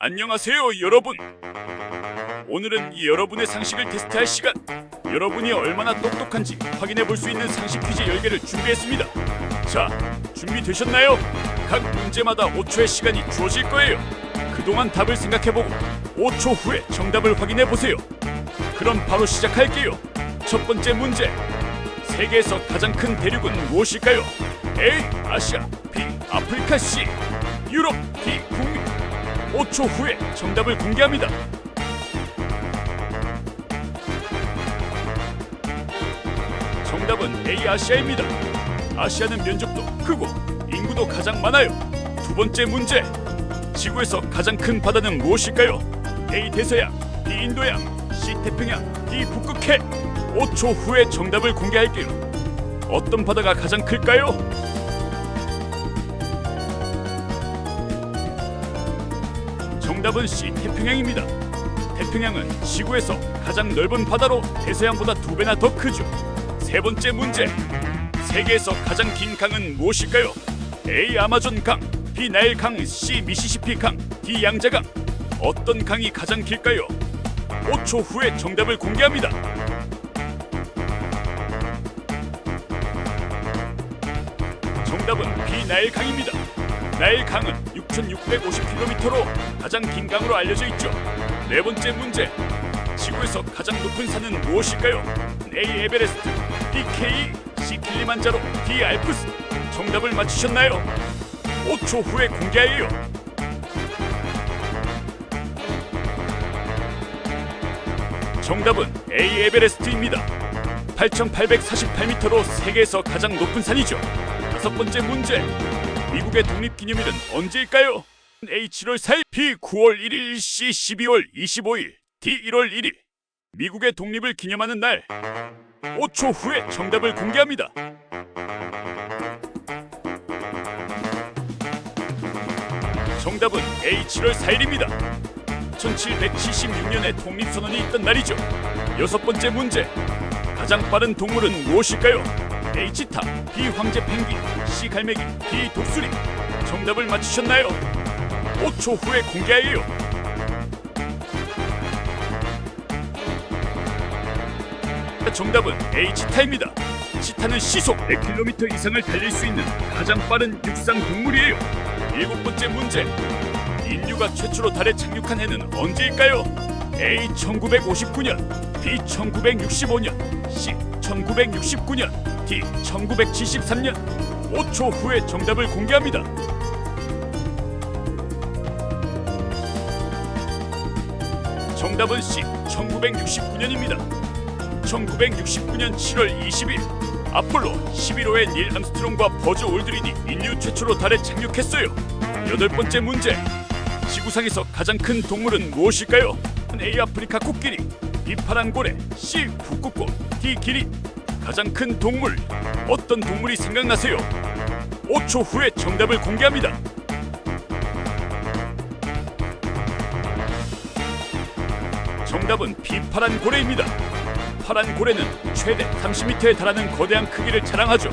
안녕하세요, 여러분. 오늘은 여러분의 상식을 테스트할 시간. 여러분이 얼마나 똑똑한지 확인해 볼 수 있는 상식 퀴즈 10개를 준비했습니다. 자, 준비되셨나요? 각 문제마다 5초의 시간이 주어질 거예요. 그동안 답을 생각해보고 5초 후에 정답을 확인해 보세요. 그럼 바로 시작할게요. 첫 번째 문제. 세계에서 가장 큰 대륙은 무엇일까요? A. 아시아, B. 아프리카, C. 유럽, D. 북미. 5초 후에 정답을 공개합니다. 정답은 A. 아시아입니다. 아시아는 면적도 크고 인구도 가장 많아요. 두 번째 문제. 지구에서 가장 큰 바다는 무엇일까요? A. 대서양, B. 인도양, C. 태평양, D. 북극해. 5초 후에 정답을 공개할게요. 어떤 바다가 가장 클까요? 정답은 C. 태평양입니다. 태평양은 지구에서 가장 넓은 바다로 대서양보다 2배나 더 크죠. 세 번째 문제. 세계에서 가장 긴 강은 무엇일까요? A. 아마존 강, B. 나일 강, C. 미시시피 강, D. 양자강. 어떤 강이 가장 길까요? 5초 후에 정답을 공개합니다. 정답은 B. 나일 강입니다. 나일 강은 6,650km로 가장 긴 강으로 알려져 있죠. 네 번째 문제. 지구에서 가장 높은 산은 무엇일까요? A. 에베레스트, B. K, C. 킬리만자로, D. 알프스. 정답을 맞히셨나요? 5초 후에 공개해요. 정답은 A. 에베레스트입니다. 8,848m로 세계에서 가장 높은 산이죠. 다섯 번째 문제. 미국의 독립기념일은 언제일까요? A. 7월 4일, B. 9월 1일, C. 12월 25일, D. 1월 1일. 미국의 독립을 기념하는 날. 5초 후에 정답을 공개합니다. 정답은 A. 7월 4일입니다. 1776년에 독립선언이 있던 날이죠. 여섯 번째 문제. 가장 빠른 동물은 무엇일까요? A. 치타, B. 황제 펭귄, C. 갈매기, D. 독수리. 정답을 맞히셨나요? 5초 후에 공개해요. 정답은 A. 치타입니다. 치타는 시속 100km 이상을 달릴 수 있는 가장 빠른 육상 동물이에요. 일곱 번째 문제. 인류가 최초로 달에 착륙한 해는 언제일까요? A. 1959년, B. 1965년, C. 1969년, D. 1973년. 5초 후에 정답을 공개합니다. 정답은 C. 1969년입니다. 1969년 7월 20일 아폴로 11호의 닐 암스트롱과 버즈 올드린이 인류 최초로 달에 착륙했어요. 여덟 번째 문제. 지구상에서 가장 큰 동물은 무엇일까요? A. 아프리카 코끼리, B. 파란 고래, C. 북극곰, D. 기린. 가장 큰 동물. 어떤 동물이 생각나세요? 5초 후에 정답을 공개합니다. 정답은 B. 파란 고래입니다. 파란 고래는 최대 30m에 달하는 거대한 크기를 자랑하죠.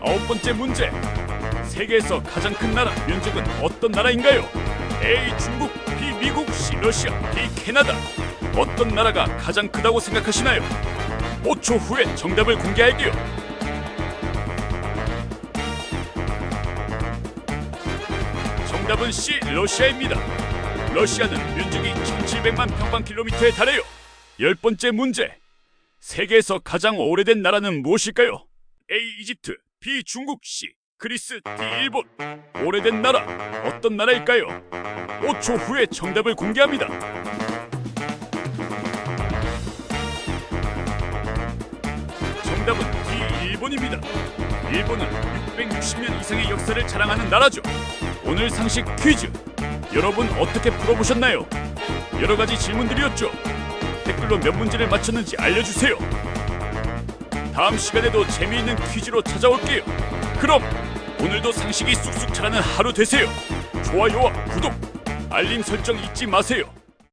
아홉 번째 문제. 세계에서 가장 큰 나라 면적은 어떤 나라인가요? A. 중국, B. 미국, C. 러시아, D. 캐나다. 어떤 나라가 가장 크다고 생각하시나요? 5초 후에 정답을 공개할게요. 정답은 C. 러시아입니다. 러시아는 면적이 1,700만 평방킬로미터에 달해요. 열 번째 문제. 세계에서 가장 오래된 나라는 무엇일까요? A. 이집트, B. 중국, C. 그리스, D. 일본. 오래된 나라. 어떤 나라일까요? 5초 후에 정답을 공개합니다. 정답은 D. 일본입니다. 일본은 660년 이상의 역사를 자랑하는 나라죠. 오늘 상식 퀴즈. 여러분 어떻게 풀어보셨나요? 여러 가지 질문들이었죠. 댓글로 몇 문제를 맞췄는지 알려주세요. 다음 시간에도 재미있는 퀴즈로 찾아올게요. 그럼 오늘도 상식이 쑥쑥 자라는 하루 되세요. 좋아요와 구독, 알림 설정 잊지 마세요.